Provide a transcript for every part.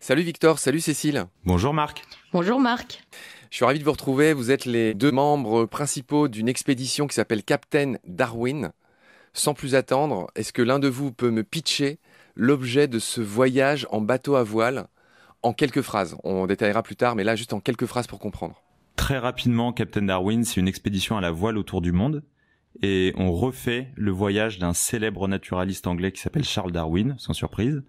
Salut Victor, salut Cécile. Bonjour Marc. Bonjour Marc. Je suis ravi de vous retrouver. Vous êtes les deux membres principaux d'une expédition qui s'appelle Captain Darwin. Sans plus attendre, est-ce que l'un de vous peut me pitcher l'objet de ce voyage en bateau à voile en quelques phrases? On détaillera plus tard, mais là juste en quelques phrases pour comprendre. Très rapidement, Captain Darwin, c'est une expédition à la voile autour du monde. Et on refait le voyage d'un célèbre naturaliste anglais qui s'appelle Charles Darwin, sans surprise.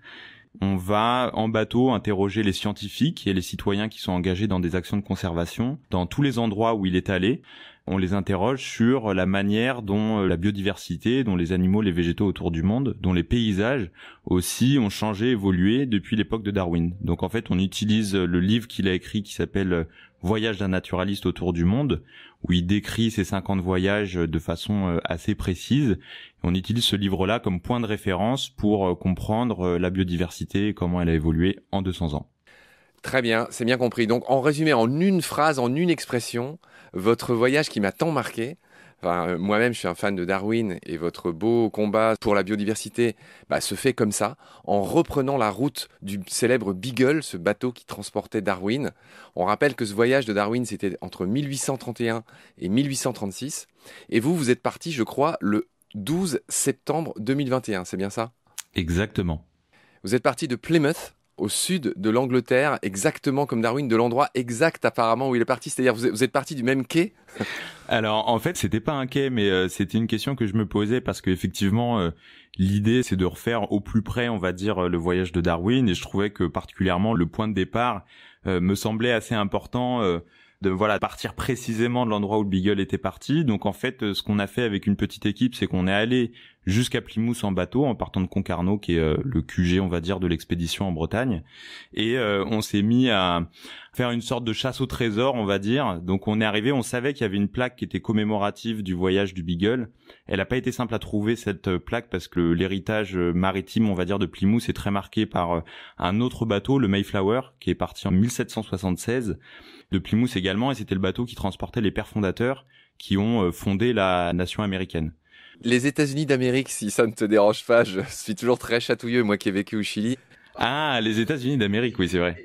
On va en bateau interroger les scientifiques et les citoyens qui sont engagés dans des actions de conservation dans tous les endroits où il est allé. On les interroge sur la manière dont la biodiversité, dont les animaux, les végétaux autour du monde, dont les paysages aussi ont changé, évolué depuis l'époque de Darwin. Donc en fait, on utilise le livre qu'il a écrit qui s'appelle Voyage d'un naturaliste autour du monde, où il décrit ses 50 voyages de façon assez précise. On utilise ce livre-là comme point de référence pour comprendre la biodiversité et comment elle a évolué en 200 ans. Très bien, c'est bien compris. Donc en résumé, en une phrase, en une expression, votre voyage qui m'a tant marqué, moi-même je suis un fan de Darwin et votre beau combat pour la biodiversité se fait comme ça, en reprenant la route du célèbre Beagle, ce bateau qui transportait Darwin. On rappelle que ce voyage de Darwin, c'était entre 1831 et 1836. Et vous êtes parti, je crois, le 12 septembre 2021, c'est bien ça? Exactement. Vous êtes parti de Plymouth, au sud de l'Angleterre, exactement comme Darwin, de l'endroit exact apparemment où il est parti. C'est-à-dire, vous êtes parti du même quai? Alors, en fait, c'était pas un quai, mais c'était une question que je me posais parce qu'effectivement, l'idée, c'est de refaire au plus près, on va dire, le voyage de Darwin. Et je trouvais que particulièrement le point de départ me semblait assez important de partir précisément de l'endroit où le Beagle était parti. Donc en fait, ce qu'on a fait avec une petite équipe, c'est qu'on est allé jusqu'à Plymouth en bateau, en partant de Concarneau, qui est le QG, on va dire, de l'expédition en Bretagne. Et on s'est mis à faire une sorte de chasse au trésor, on va dire. Donc on est arrivé, on savait qu'il y avait une plaque qui était commémorative du voyage du Beagle. Elle n'a pas été simple à trouver, cette plaque, parce que l'héritage maritime, on va dire, de Plymouth est très marqué par un autre bateau, le Mayflower, qui est parti en 1776 de Plymouth également, et c'était le bateau qui transportait les pères fondateurs qui ont fondé la nation américaine. Les États-Unis d'Amérique, si ça ne te dérange pas, je suis toujours très chatouilleux, moi qui ai vécu au Chili. Ah, les États-Unis d'Amérique, oui, c'est vrai.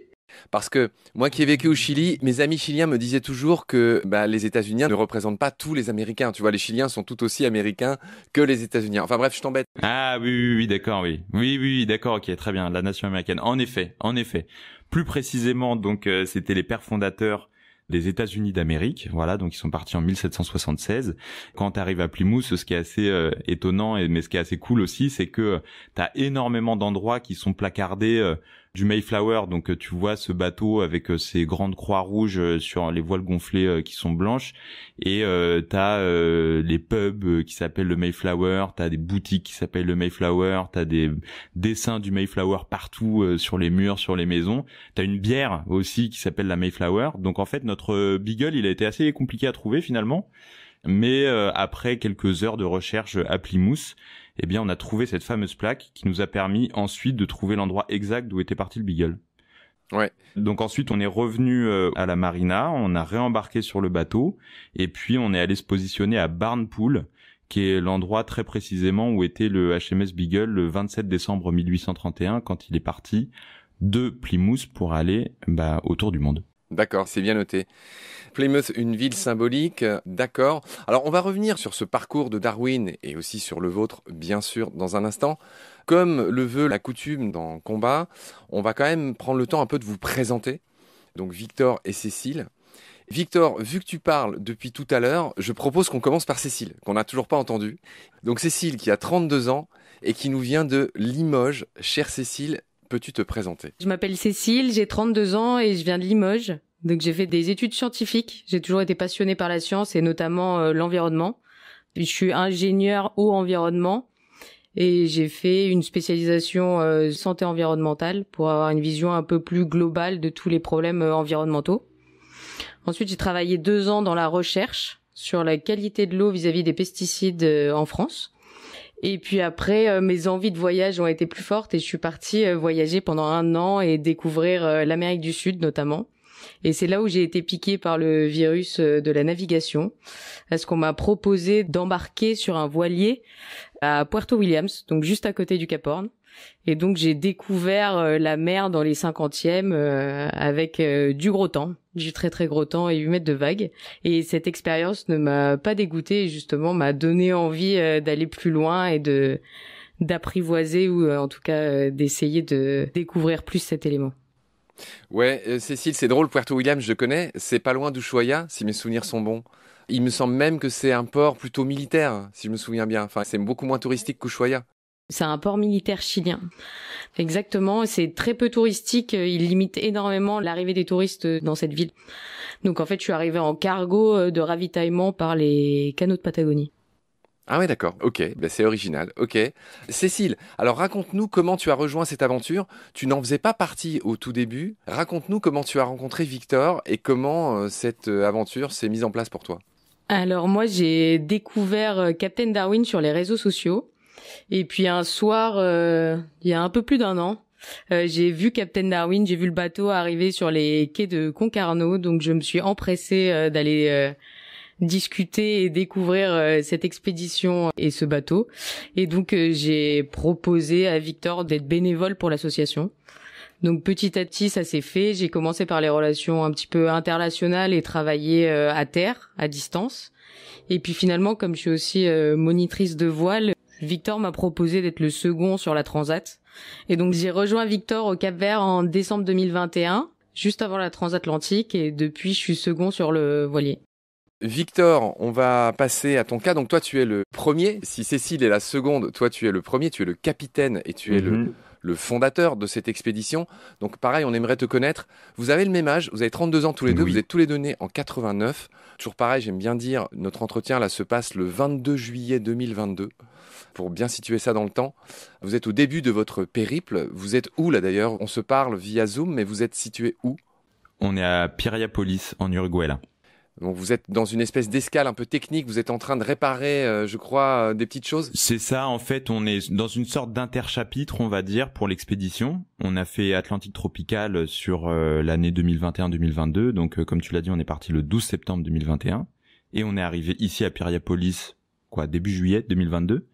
Parce que moi qui ai vécu au Chili, mes amis chiliens me disaient toujours que les États-Unis ne représentent pas tous les Américains. Tu vois, les Chiliens sont tout aussi américains que les États-Unis. Enfin bref, je t'embête. Ah oui, d'accord, oui. Oui, d'accord, ok, très bien, la nation américaine. En effet. Plus précisément, donc, c'était les pères fondateurs des États-Unis d'Amérique, voilà, donc ils sont partis en 1776. Quand tu arrives à Plymouth, ce qui est assez étonnant, mais ce qui est assez cool aussi, c'est que t'as énormément d'endroits qui sont placardés du Mayflower, donc tu vois ce bateau avec ses grandes croix rouges sur les voiles gonflées qui sont blanches, et t'as les pubs qui s'appellent le Mayflower, t'as des boutiques qui s'appellent le Mayflower, t'as des dessins du Mayflower partout sur les murs, sur les maisons, t'as une bière aussi qui s'appelle la Mayflower. Donc en fait notre Beagle, il a été assez compliqué à trouver finalement, mais après quelques heures de recherche à Plymouth, eh bien, on a trouvé cette fameuse plaque qui nous a permis ensuite de trouver l'endroit exact d'où était parti le Beagle. Ouais. Donc ensuite, on est revenu à la marina, on a réembarqué sur le bateau, et puis on est allé se positionner à Barnpool, qui est l'endroit très précisément où était le HMS Beagle le 27 décembre 1831, quand il est parti de Plymouth pour aller autour du monde. D'accord, c'est bien noté. Plymouth, une ville symbolique, d'accord. Alors, on va revenir sur ce parcours de Darwin et aussi sur le vôtre, bien sûr, dans un instant. Comme le veut la coutume dans Combat, on va quand même prendre le temps un peu de vous présenter. Donc, Victor et Cécile. Victor, vu que tu parles depuis tout à l'heure, je propose qu'on commence par Cécile, qu'on n'a toujours pas entendue. Donc, Cécile, qui a 32 ans et qui nous vient de Limoges. Chère Cécile, peux-tu te présenter? Je m'appelle Cécile, j'ai 32 ans et je viens de Limoges. Donc j'ai fait des études scientifiques. J'ai toujours été passionnée par la science et notamment l'environnement. Je suis ingénieure au environnement et j'ai fait une spécialisation santé environnementale pour avoir une vision un peu plus globale de tous les problèmes environnementaux. Ensuite, j'ai travaillé 2 ans dans la recherche sur la qualité de l'eau vis-à-vis des pesticides en France. Et puis après, mes envies de voyage ont été plus fortes et je suis partie voyager pendant 1 an et découvrir l'Amérique du Sud notamment. Et c'est là où j'ai été piquée par le virus de la navigation, parce qu'on m'a proposé d'embarquer sur un voilier à Puerto Williams, donc juste à côté du Cap Horn. Et donc j'ai découvert la mer dans les 50e avec du gros temps, du très très gros temps et 8 mètres de vagues. Et cette expérience ne m'a pas dégoûtée et justement m'a donné envie d'aller plus loin et d'apprivoiser ou en tout cas d'essayer de découvrir plus cet élément. Ouais, Cécile, c'est drôle, Puerto Williams, je connais, c'est pas loin d'Ushuaia, si mes souvenirs sont bons. Il me semble même que c'est un port plutôt militaire, si je me souviens bien. Enfin, c'est beaucoup moins touristique qu'Ushuaia. C'est un port militaire chilien. Exactement, c'est très peu touristique, il limite énormément l'arrivée des touristes dans cette ville. Donc en fait, je suis arrivée en cargo de ravitaillement par les canaux de Patagonie. Ah ouais, d'accord, ok, ben c'est original, ok. Cécile, alors raconte-nous comment tu as rejoint cette aventure. Tu n'en faisais pas partie au tout début. Raconte-nous comment tu as rencontré Victor et comment cette aventure s'est mise en place pour toi. Alors moi, j'ai découvert Captain Darwin sur les réseaux sociaux. Et puis un soir, il y a un peu plus d'un an, j'ai vu Captain Darwin, j'ai vu le bateau arriver sur les quais de Concarneau, donc je me suis empressée d'aller discuter et découvrir cette expédition et ce bateau. Et donc j'ai proposé à Victor d'être bénévole pour l'association. Donc petit à petit, ça s'est fait. J'ai commencé par les relations un petit peu internationales et travailler à terre, à distance. Et puis finalement, comme je suis aussi monitrice de voile, Victor m'a proposé d'être le second sur la Transat. Et donc j'ai rejoint Victor au Cap-Vert en décembre 2021, juste avant la transatlantique, et depuis je suis second sur le voilier. Victor, on va passer à ton cas. Donc toi, tu es le premier. Si Cécile est la seconde, toi, tu es le premier. Tu es le capitaine et tu es le fondateur de cette expédition. Donc pareil, on aimerait te connaître. Vous avez le même âge, vous avez 32 ans tous les deux. Vous êtes tous les deux nés en 89. Toujours pareil, j'aime bien dire, notre entretien là se passe le 22 juillet 2022. Pour bien situer ça dans le temps, vous êtes au début de votre périple. Vous êtes où là d'ailleurs? On se parle via Zoom, mais vous êtes situé où? On est à Piriápolis, en Uruguay là. Donc vous êtes dans une espèce d'escale un peu technique, vous êtes en train de réparer, je crois, des petites choses. C'est ça, en fait, on est dans une sorte d'interchapitre, on va dire, pour l'expédition. On a fait Atlantique Tropical sur l'année 2021-2022, donc comme tu l'as dit, on est parti le 12 septembre 2021, et on est arrivé ici à Piriápolis, début juillet 2022.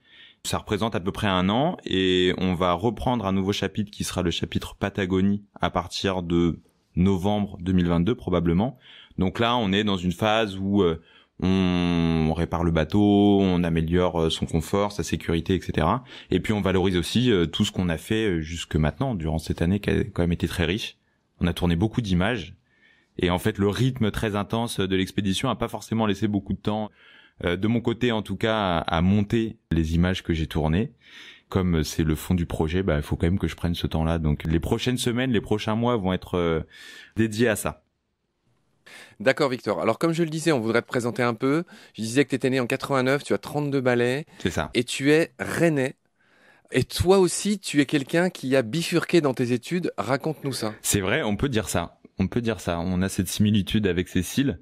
Ça représente à peu près un an, et on va reprendre un nouveau chapitre qui sera le chapitre Patagonie à partir de novembre 2022 probablement. Donc là, on est dans une phase où on répare le bateau, on améliore son confort, sa sécurité, etc. Et puis on valorise aussi tout ce qu'on a fait jusque maintenant, durant cette année qui a quand même été très riche. On a tourné beaucoup d'images. Et en fait, le rythme très intense de l'expédition a pas forcément laissé beaucoup de temps, de mon côté en tout cas, à monter les images que j'ai tournées. Comme c'est le fond du projet, il faut quand même que je prenne ce temps-là. Donc les prochaines semaines, les prochains mois vont être dédiés à ça. D'accord Victor. Alors comme je le disais, on voudrait te présenter un peu. Je disais que tu étais né en 89, tu as 32 balais. C'est ça. Et tu es rennais. Et toi aussi, tu es quelqu'un qui a bifurqué dans tes études. Raconte-nous ça. C'est vrai, on peut dire ça. On a cette similitude avec Cécile.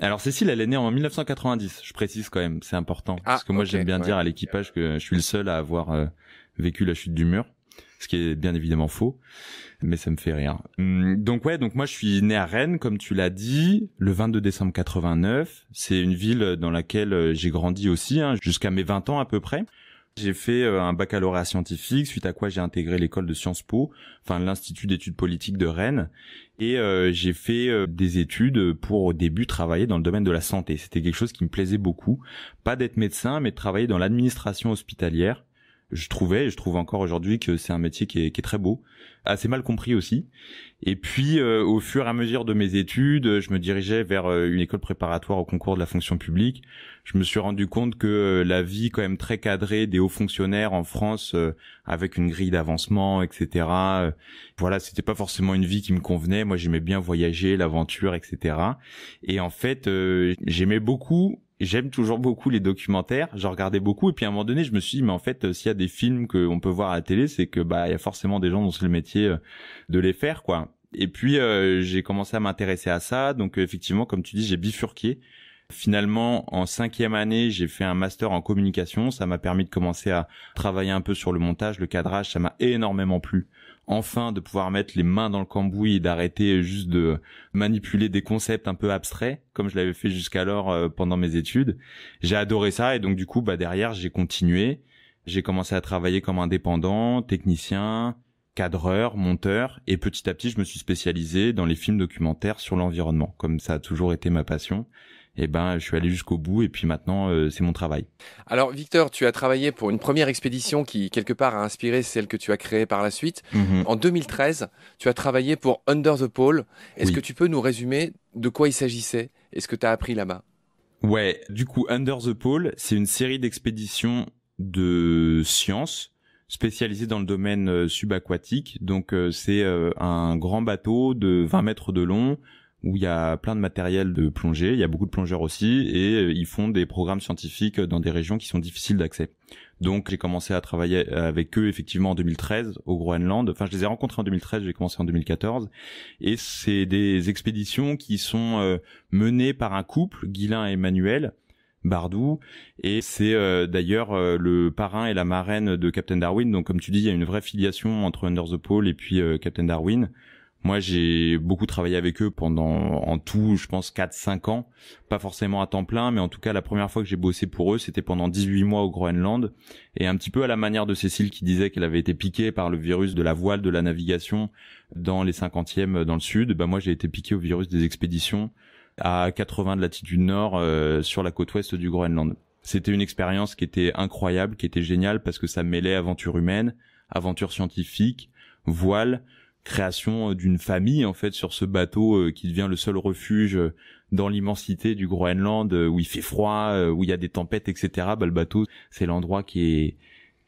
Alors Cécile, elle est née en 1990, je précise quand même, c'est important. Parce que moi j'aime bien dire à l'équipage que je suis le seul à avoir vécu la chute du mur. Ce qui est bien évidemment faux, mais ça me fait rire. Donc moi je suis né à Rennes, comme tu l'as dit, le 22 décembre 89. C'est une ville dans laquelle j'ai grandi aussi, jusqu'à mes 20 ans à peu près. J'ai fait un baccalauréat scientifique, suite à quoi j'ai intégré l'école de Sciences Po, l'Institut d'études politiques de Rennes, et j'ai fait des études pour au début travailler dans le domaine de la santé. C'était quelque chose qui me plaisait beaucoup, pas d'être médecin, mais de travailler dans l'administration hospitalière. Je trouve encore aujourd'hui que c'est un métier qui est très beau, assez mal compris aussi. Et puis, au fur et à mesure de mes études, je me dirigeais vers une école préparatoire au concours de la fonction publique. Je me suis rendu compte que la vie quand même très cadrée des hauts fonctionnaires en France, avec une grille d'avancement, etc. C'était pas forcément une vie qui me convenait. Moi, j'aimais bien voyager, l'aventure, etc. Et en fait, j'aime toujours beaucoup les documentaires, j'en regardais beaucoup, et puis à un moment donné, je me suis dit, mais en fait, s'il y a des films qu'on peut voir à la télé, c'est que il y a forcément des gens dont c'est le métier de les faire, quoi. Et puis j'ai commencé à m'intéresser à ça, donc effectivement, comme tu dis, j'ai bifurqué. Finalement, en 5e année, j'ai fait un master en communication. Ça m'a permis de commencer à travailler un peu sur le montage, le cadrage. Ça m'a énormément plu enfin de pouvoir mettre les mains dans le cambouis et d'arrêter juste de manipuler des concepts un peu abstraits comme je l'avais fait jusqu'alors pendant mes études. J'ai adoré ça et donc du coup derrière j'ai continué. J'ai commencé à travailler comme indépendant, technicien, cadreur, monteur et petit à petit je me suis spécialisé dans les films documentaires sur l'environnement. Comme ça a toujours été ma passion, je suis allé jusqu'au bout et puis maintenant c'est mon travail. Alors Victor, tu as travaillé pour une première expédition qui quelque part a inspiré celle que tu as créée par la suite. En 2013, tu as travaillé pour Under the Pole. Est-ce que tu peux nous résumer de quoi il s'agissait et ce que tu as appris là-bas? Ouais, du coup Under the Pole, c'est une série d'expéditions de sciences spécialisées dans le domaine subaquatique. Donc c'est un grand bateau de 20 mètres de long où il y a plein de matériel de plongée, il y a beaucoup de plongeurs aussi, et ils font des programmes scientifiques dans des régions qui sont difficiles d'accès. Donc j'ai commencé à travailler avec eux effectivement en 2013 au Groenland. Enfin, je les ai rencontrés en 2013, j'ai commencé en 2014. Et c'est des expéditions qui sont menées par un couple, Guylain et Emmanuel Bardou, et c'est d'ailleurs le parrain et la marraine de Captain Darwin. Donc comme tu dis, il y a une vraie filiation entre Under the Pole et puis Captain Darwin. Moi, j'ai beaucoup travaillé avec eux pendant, en tout, je pense, 4-5 ans. Pas forcément à temps plein, mais en tout cas, la première fois que j'ai bossé pour eux, c'était pendant 18 mois au Groenland. Et un petit peu à la manière de Cécile qui disait qu'elle avait été piquée par le virus de la voile de la navigation dans les 50e dans le sud. Moi, j'ai été piqué au virus des expéditions à 80 de latitude nord sur la côte ouest du Groenland. C'était une expérience qui était incroyable, qui était géniale parce que ça mêlait aventure humaine, aventure scientifique, voile, création d'une famille en fait sur ce bateau qui devient le seul refuge dans l'immensité du Groenland où il fait froid, où il y a des tempêtes, etc. Le bateau, c'est l'endroit qui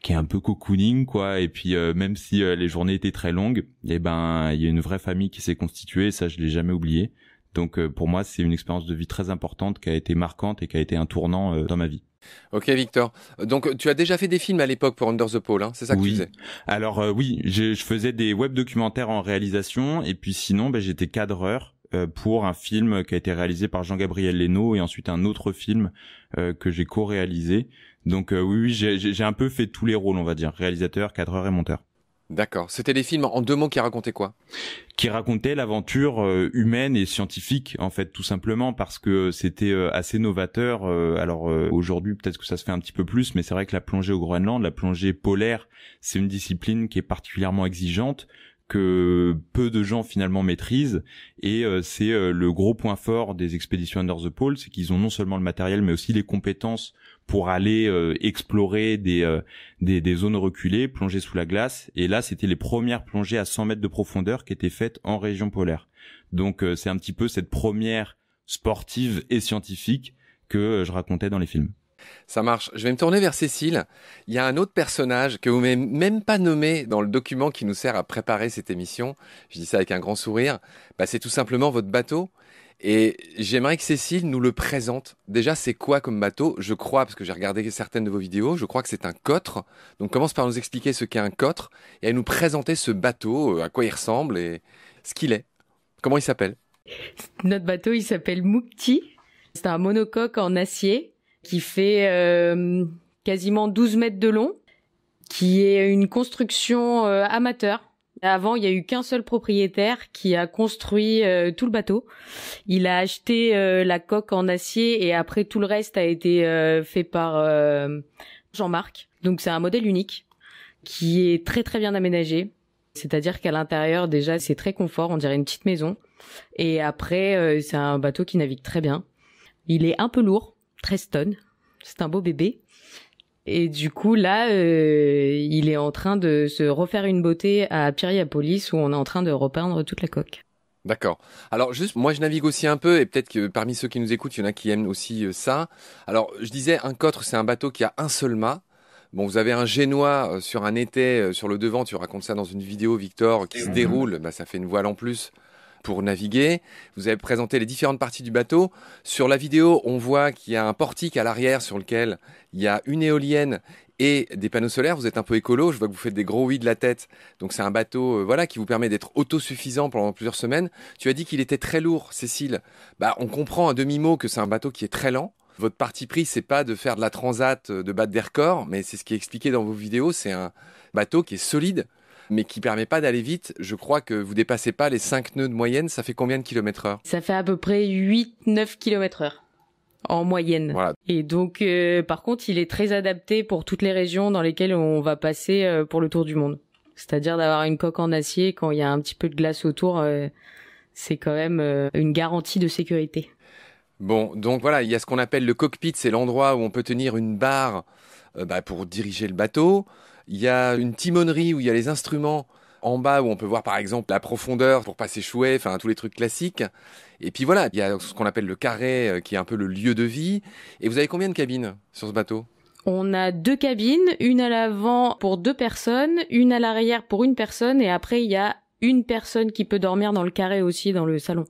est un peu cocooning quoi. Et puis même si les journées étaient très longues, il y a une vraie famille qui s'est constituée. Et ça, je l'ai jamais oublié. Donc pour moi, c'est une expérience de vie très importante qui a été marquante et qui a été un tournant dans ma vie. Ok Victor, donc tu as déjà fait des films à l'époque pour Under the Pole, hein, c'est ça que tu faisais? Alors oui, je faisais des web documentaires en réalisation et puis sinon j'étais cadreur pour un film qui a été réalisé par Jean-Gabriel Leno et ensuite un autre film que j'ai co-réalisé. Donc oui, j'ai un peu fait tous les rôles, on va dire, réalisateur, cadreur et monteur. D'accord. C'était des films en 2 mots qui racontaient quoi? Qui racontaient l'aventure humaine et scientifique, en fait, tout simplement, parce que c'était assez novateur. Aujourd'hui, peut-être que ça se fait un petit peu plus, mais c'est vrai que la plongée au Groenland, la plongée polaire, c'est une discipline qui est particulièrement exigeante, que peu de gens finalement maîtrisent, et c'est le gros point fort des expéditions Under the Pole, c'est qu'ils ont non seulement le matériel, mais aussi les compétences pour aller explorer des zones reculées, plonger sous la glace. Et là, c'était les premières plongées à 100 mètres de profondeur qui étaient faites en région polaire. Donc, c'est un petit peu cette première sportive et scientifique que je racontais dans les films. Ça marche. Je vais me tourner vers Cécile. Il y a un autre personnage que vous m'avez même pas nommé dans le document qui nous sert à préparer cette émission. Je dis ça avec un grand sourire. C'est tout simplement votre bateau. Et j'aimerais que Cécile nous le présente. Déjà, c'est quoi comme bateau? Je crois, parce que j'ai regardé certaines de vos vidéos, je crois que c'est un cotre. Donc commence par nous expliquer ce qu'est un cotre et à nous présenter ce bateau, à quoi il ressemble et ce qu'il est. Comment il s'appelle? Notre bateau, il s'appelle Mukti. C'est un monocoque en acier qui fait quasiment 12 mètres de long, qui est une construction amateur. Avant, il y a eu qu'un seul propriétaire qui a construit tout le bateau. Il a acheté la coque en acier et après tout le reste a été fait par Jean-Marc. Donc c'est un modèle unique qui est très très bien aménagé. C'est-à-dire qu'à l'intérieur déjà c'est très confort, on dirait une petite maison. Et après c'est un bateau qui navigue très bien. Il est un peu lourd, 13 tonnes. C'est un beau bébé. Et du coup, là, il est en train de se refaire une beauté à Piriapolis où on est en train de repeindre toute la coque. D'accord. Alors juste, moi je navigue aussi un peu et peut-être que parmi ceux qui nous écoutent, il y en a qui aiment aussi ça. Alors je disais, un cotre, c'est un bateau qui a un seul mât. Bon, vous avez un génois sur un étai sur le devant, tu racontes ça dans une vidéo, Victor, qui se déroule, ça fait une voile en plus pour naviguer. Vous avez présenté les différentes parties du bateau. Sur la vidéo, on voit qu'il y a un portique à l'arrière sur lequel il y a une éolienne et des panneaux solaires. Vous êtes un peu écolo, je vois que vous faites des gros oui de la tête. Donc c'est un bateau qui vous permet d'être autosuffisant pendant plusieurs semaines. Tu as dit qu'il était très lourd, Cécile. On comprend à demi-mot que c'est un bateau qui est très lent. Votre parti pris, c'est pas de faire de la transat, de battre des records, mais c'est ce qui est expliqué dans vos vidéos. C'est un bateau qui est solide. mais qui permet pas d'aller vite. Je crois que vous dépassez pas les 5 nœuds de moyenne. Ça fait combien de kilomètres heure? Ça fait à peu près 8-9 km/h en moyenne. Voilà. Et donc, par contre, il est très adapté pour toutes les régions dans lesquelles on va passer pour le tour du monde. C'est-à-dire d'avoir une coque en acier quand il y a un petit peu de glace autour, c'est quand même une garantie de sécurité. Bon, donc voilà, il y a ce qu'on appelle le cockpit, c'est l'endroit où on peut tenir une barre pour diriger le bateau. Il y a une timonerie où il y a les instruments en bas où on peut voir par exemple la profondeur pour pas s'échouer, enfin tous les trucs classiques. Et puis voilà, il y a ce qu'on appelle le carré qui est un peu le lieu de vie. Et vous avez combien de cabines sur ce bateau? On a 2 cabines, une à l'avant pour 2 personnes, une à l'arrière pour une personne, et après il y a une personne qui peut dormir dans le carré aussi, dans le salon.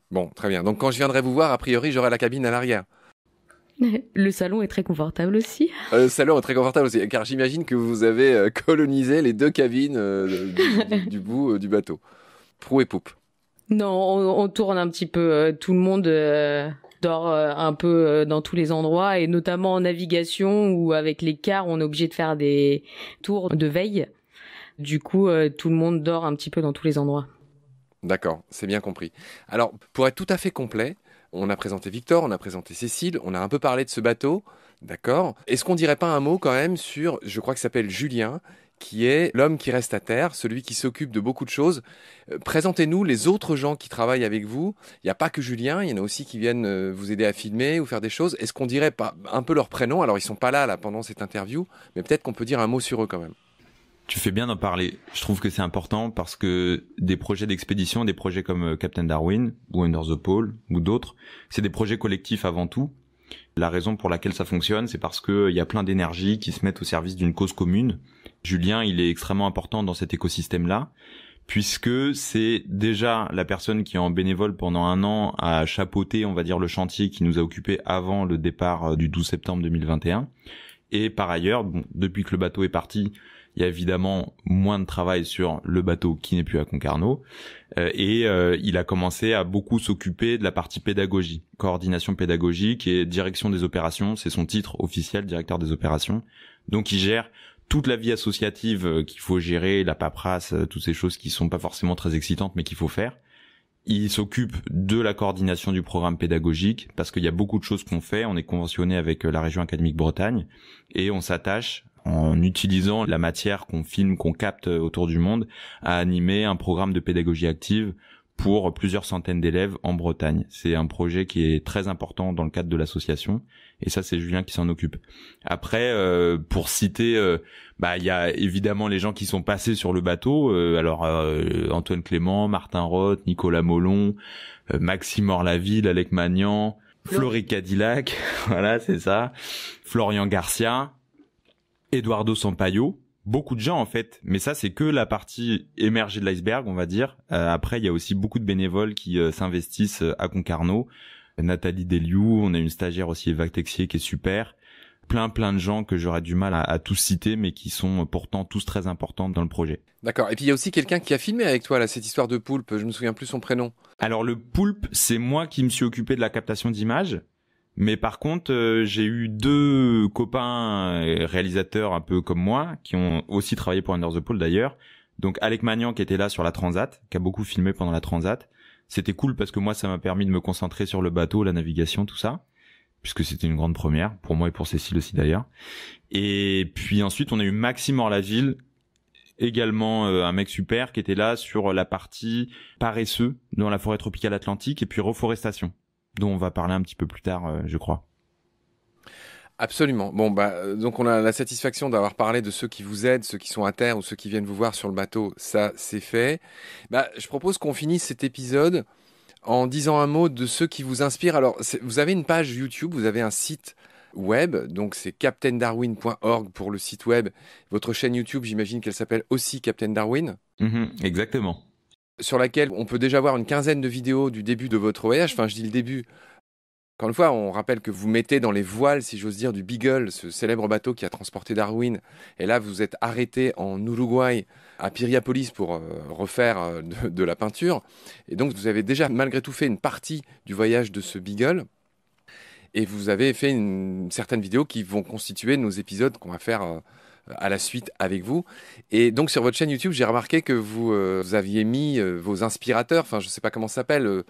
Bon, très bien. Donc quand je viendrai vous voir, a priori, j'aurai la cabine à l'arrière. Le salon est très confortable aussi. Le salon est très confortable aussi, car j'imagine que vous avez colonisé les 2 cabines du bout du bateau. Proue et poupe. Non, on tourne un petit peu. Tout le monde dort un peu dans tous les endroits, et notamment en navigation où avec les cars, on est obligé de faire des tours de veille. Du coup, tout le monde dort un petit peu dans tous les endroits. D'accord, c'est bien compris. Alors, pour être tout à fait complet, on a présenté Victor, on a présenté Cécile, on a un peu parlé de ce bateau, d'accord. Est-ce qu'on dirait pas un mot quand même sur, je crois qu'il s'appelle Julien, qui est l'homme qui reste à terre, celui qui s'occupe de beaucoup de choses. Présentez-nous les autres gens qui travaillent avec vous. Il n'y a pas que Julien, il y en a aussi qui viennent vous aider à filmer ou faire des choses. Est-ce qu'on dirait pas un peu leur prénom? Alors, ils sont pas là pendant cette interview, mais peut-être qu'on peut dire un mot sur eux quand même. Tu fais bien d'en parler. Je trouve que c'est important parce que des projets d'expédition, des projets comme Captain Darwin ou Under the Pole ou d'autres, c'est des projets collectifs avant tout. La raison pour laquelle ça fonctionne, c'est parce que il y a plein d'énergie qui se mettent au service d'une cause commune. Julien, il est extrêmement important dans cet écosystème-là, puisque c'est déjà la personne qui en bénévole pendant 1 an a chapeauté, on va dire, le chantier qui nous a occupé avant le départ du 12 septembre 2021. Et par ailleurs, bon, depuis que le bateau est parti, il y a évidemment moins de travail sur le bateau qui n'est plus à Concarneau. Il a commencé à beaucoup s'occuper de la partie pédagogie, coordination pédagogique et direction des opérations. C'est son titre officiel, directeur des opérations. Donc il gère toute la vie associative qu'il faut gérer, la paperasse, toutes ces choses qui sont pas forcément très excitantes mais qu'il faut faire. Il s'occupe de la coordination du programme pédagogique parce qu'il y a beaucoup de choses qu'on fait. On est conventionné avec la région académique Bretagne et on s'attache, en utilisant la matière qu'on filme, qu'on capte autour du monde, à animer un programme de pédagogie active pour plusieurs centaines d'élèves en Bretagne. C'est un projet qui est très important dans le cadre de l'association, et ça c'est Julien qui s'en occupe. Après, pour citer, il y a évidemment les gens qui sont passés sur le bateau, Antoine Clément, Martin Roth, Nicolas Molon, Maxime Orlaville, Alec Magnan, Florie Cadillac, voilà c'est ça, Florian Garcia, Eduardo Sampaio, beaucoup de gens en fait, mais ça c'est que la partie émergée de l'iceberg on va dire. Après il y a aussi beaucoup de bénévoles qui s'investissent à Concarneau. Nathalie Deliou, on a une stagiaire aussi, Eva Texier, qui est super. Plein de gens que j'aurais du mal à tous citer, mais qui sont pourtant tous très importants dans le projet. D'accord, et puis il y a aussi quelqu'un qui a filmé avec toi là, cette histoire de poulpe, je me souviens plus son prénom. Alors le poulpe, c'est moi qui me suis occupé de la captation d'images. Mais par contre, j'ai eu 2 copains réalisateurs un peu comme moi, qui ont aussi travaillé pour Under the Pole d'ailleurs. Donc Alec Magnan qui était là sur la Transat, qui a beaucoup filmé pendant la Transat. C'était cool parce que moi ça m'a permis de me concentrer sur le bateau, la navigation, tout ça. Puisque c'était une grande première, pour moi et pour Cécile aussi d'ailleurs. Et puis ensuite on a eu Maxime Orlaville, également un mec super, qui était là sur la partie paresseux dans la forêt tropicale atlantique et puis reforestation, dont on va parler un petit peu plus tard, je crois. Absolument. Bon, donc on a la satisfaction d'avoir parlé de ceux qui vous aident, ceux qui sont à terre ou ceux qui viennent vous voir sur le bateau. Ça, c'est fait. Je propose qu'on finisse cet épisode en disant un mot de ceux qui vous inspirent. Alors, vous avez une page YouTube, vous avez un site web, donc c'est captaindarwin.org pour le site web. Votre chaîne YouTube, j'imagine qu'elle s'appelle aussi Captain Darwin. Exactement. Sur laquelle on peut déjà voir une 15aine de vidéos du début de votre voyage. Enfin, je dis le début. Encore une fois, on rappelle que vous mettez dans les voiles, si j'ose dire, du Beagle, ce célèbre bateau qui a transporté Darwin. Et là, vous êtes arrêté en Uruguay, à Piriápolis, pour refaire de la peinture. Et donc, vous avez déjà, malgré tout, fait une partie du voyage de ce Beagle. Et vous avez fait une certaine vidéo qui vont constituer nos épisodes qu'on va faire à la suite avec vous. Et donc sur votre chaîne YouTube, j'ai remarqué que vous aviez mis vos inspirateurs, enfin je sais pas comment ça s'appelle,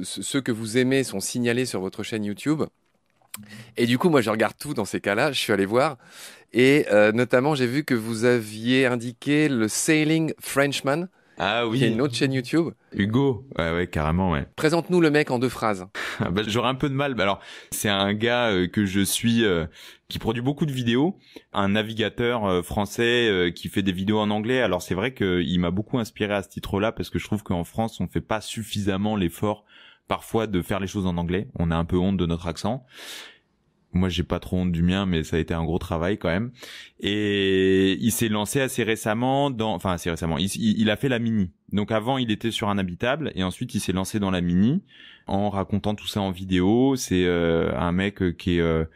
ceux que vous aimez sont signalés sur votre chaîne YouTube. Et du coup, moi je regarde tout dans ces cas-là, je suis allé voir. Et notamment, j'ai vu que vous aviez indiqué le Sailing Frenchman, Ah qui est oui, une autre chaîne YouTube. Hugo. Ouais, carrément, ouais. Présente-nous le mec en 2 phrases. Bah, j'aurais un peu de mal. Bah, alors, c'est un gars que je suis qui produit beaucoup de vidéos, un navigateur français qui fait des vidéos en anglais. Alors, c'est vrai qu'il m'a beaucoup inspiré à ce titre-là parce que je trouve qu'en France, on fait pas suffisamment l'effort parfois de faire les choses en anglais. On a un peu honte de notre accent. Moi, j'ai pas trop honte du mien, mais ça a été un gros travail quand même. Et il s'est lancé assez récemment il a fait la Mini. Donc avant, il était sur un habitable et ensuite il s'est lancé dans la Mini en racontant tout ça en vidéo. C'est un mec qui est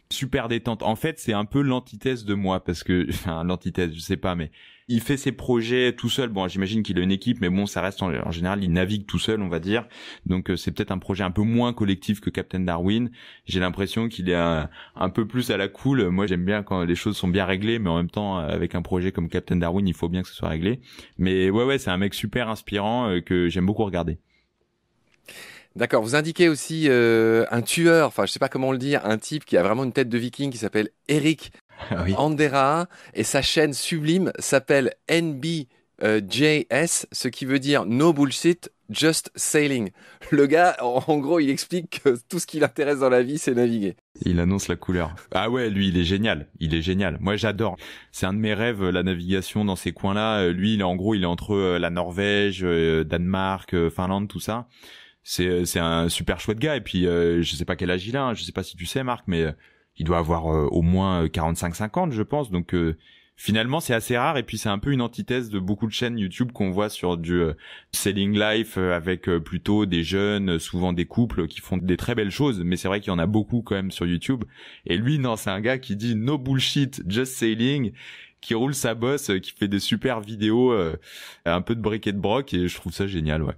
super détente. En fait, c'est un peu l'antithèse de moi parce que, enfin, l'antithèse, je sais pas, mais il fait ses projets tout seul. Bon, j'imagine qu'il a une équipe, mais bon, ça reste en général, il navigue tout seul, on va dire. Donc, c'est peut-être un projet un peu moins collectif que Captain Darwin. J'ai l'impression qu'il est un peu plus à la cool. Moi, j'aime bien quand les choses sont bien réglées, mais en même temps, avec un projet comme Captain Darwin, il faut bien que ce soit réglé. Mais ouais, c'est un mec super inspirant que j'aime beaucoup regarder. D'accord, vous indiquez aussi un tueur, enfin je sais pas comment le dire, un type qui a vraiment une tête de viking qui s'appelle Eric Ah oui. Andera et sa chaîne sublime s'appelle NBJS, ce qui veut dire No Bullshit, Just Sailing. Le gars, en gros, il explique que tout ce qui l'intéresse dans la vie, c'est naviguer. Il annonce la couleur. Ah ouais, lui, il est génial. Il est génial. Moi, j'adore. C'est un de mes rêves, la navigation dans ces coins-là. Lui, il est entre la Norvège, Danemark, Finlande, tout ça. C'est un super chouette gars. Et puis, je sais pas quel âge il a. Hein. Je sais pas si tu sais, Marc, mais il doit avoir au moins 45-50, je pense. Donc, finalement, c'est assez rare. Et puis, c'est un peu une antithèse de beaucoup de chaînes YouTube qu'on voit sur du Sailing Life avec plutôt des jeunes, souvent des couples qui font des très belles choses. Mais c'est vrai qu'il y en a beaucoup quand même sur YouTube. Et lui, non, c'est un gars qui dit no bullshit, just sailing, qui roule sa bosse, qui fait des super vidéos, un peu de bric et de broc. Et je trouve ça génial, ouais.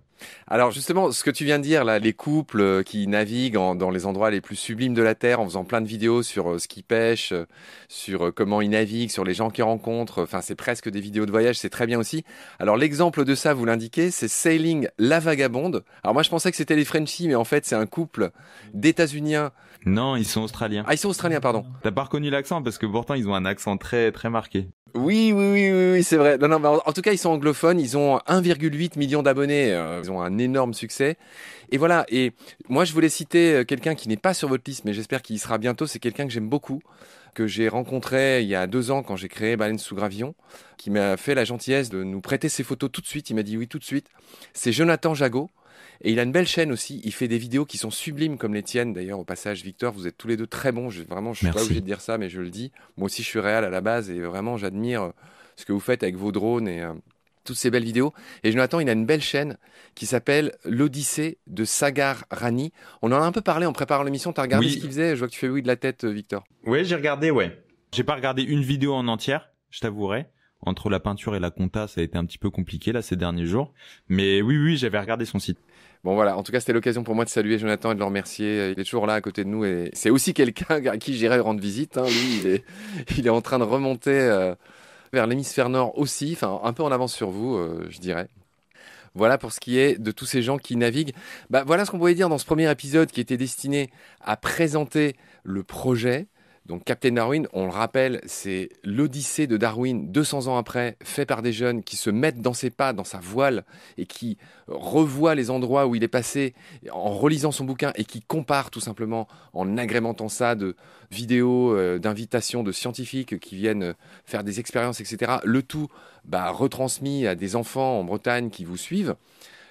Alors justement, ce que tu viens de dire là, les couples qui naviguent dans les endroits les plus sublimes de la Terre en faisant plein de vidéos sur ce qu'ils pêchent, sur comment ils naviguent, sur les gens qu'ils rencontrent, enfin c'est presque des vidéos de voyage, c'est très bien aussi. Alors l'exemple de ça, vous l'indiquez, c'est Sailing La Vagabonde. Alors moi je pensais que c'était les Frenchies, mais en fait c'est un couple d'États-Uniens. Non, ils sont australiens. Ah, ils sont australiens, pardon. T'as pas reconnu l'accent parce que pourtant ils ont un accent très très marqué. Oui, c'est vrai. Non, mais en tout cas, ils sont anglophones. Ils ont 1,8 million d'abonnés. Ils ont un énorme succès. Et voilà. Et moi, je voulais citer quelqu'un qui n'est pas sur votre liste, mais j'espère qu'il y sera bientôt. C'est quelqu'un que j'aime beaucoup, que j'ai rencontré il y a 2 ans quand j'ai créé Baleine sous Gravillon, qui m'a fait la gentillesse de nous prêter ses photos tout de suite. Il m'a dit oui tout de suite. C'est Jonathan Jagot. Et il a une belle chaîne aussi. Il fait des vidéos qui sont sublimes comme les tiennes. D'ailleurs, au passage, Victor, vous êtes tous les deux très bons. Je suis pas obligé de dire ça, mais je le dis. Moi aussi, je suis réal à la base et vraiment, j'admire ce que vous faites avec vos drones et toutes ces belles vidéos. Et Jonathan, il a une belle chaîne qui s'appelle l'Odyssée de Sagar Rani. On en a un peu parlé en préparant l'émission. T'as regardé ce qu'il faisait? Je vois que tu fais oui de la tête, Victor. Ouais, j'ai regardé, ouais. J'ai pas regardé une vidéo en entière, je t'avouerai. Entre la peinture et la compta, ça a été un petit peu compliqué là ces derniers jours. Mais oui, j'avais regardé son site. Bon voilà, en tout cas c'était l'occasion pour moi de saluer Jonathan et de le remercier. Il est toujours là à côté de nous et c'est aussi quelqu'un à qui j'irai rendre visite. Hein. Lui, il est en train de remonter vers l'hémisphère nord aussi, enfin un peu en avance sur vous, je dirais. Voilà pour ce qui est de tous ces gens qui naviguent. Bah, voilà ce qu'on pouvait dire dans ce premier épisode qui était destiné à présenter le projet. Donc Captain Darwin, on le rappelle, c'est l'Odyssée de Darwin 200 ans après, fait par des jeunes qui se mettent dans ses pas, dans sa voile, et qui revoient les endroits où il est passé en relisant son bouquin et qui comparent tout simplement en agrémentant ça de vidéos, d'invitations de scientifiques qui viennent faire des expériences, etc. Le tout retransmis à des enfants en Bretagne qui vous suivent.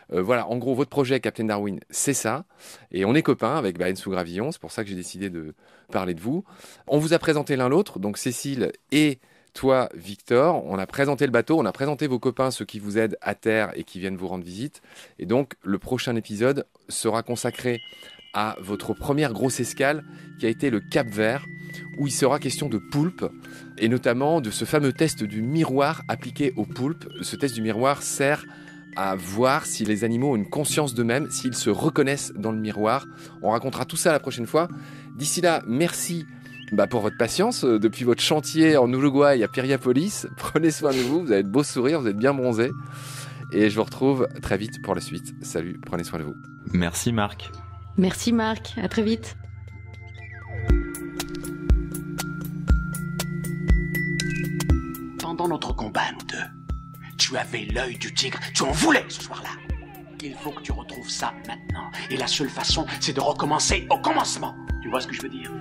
Voilà, en gros, votre projet Captain Darwin, c'est ça. Et on est copains avec Baleine sous Gravillon. C'est pour ça que j'ai décidé de parler de vous. On vous a présenté l'un l'autre, donc Cécile et toi, Victor. On a présenté le bateau, on a présenté vos copains, ceux qui vous aident à terre et qui viennent vous rendre visite. Et donc, le prochain épisode sera consacré à votre première grosse escale qui a été le Cap-Vert, où il sera question de poulpe et notamment de ce fameux test du miroir appliqué aux poulpes. Ce test du miroir sert à voir si les animaux ont une conscience d'eux-mêmes, s'ils se reconnaissent dans le miroir. On racontera tout ça la prochaine fois. D'ici là, merci pour votre patience depuis votre chantier en Uruguay à Piriápolis. Prenez soin de vous, vous avez de beaux sourires, vous êtes bien bronzés. Et je vous retrouve très vite pour la suite. Salut, prenez soin de vous. Merci Marc. Merci Marc, à très vite. Pendant notre combat, nous deux, tu avais l'œil du tigre, tu en voulais ce soir-là. Il faut que tu retrouves ça maintenant. Et la seule façon, c'est de recommencer au commencement. Tu vois ce que je veux dire ?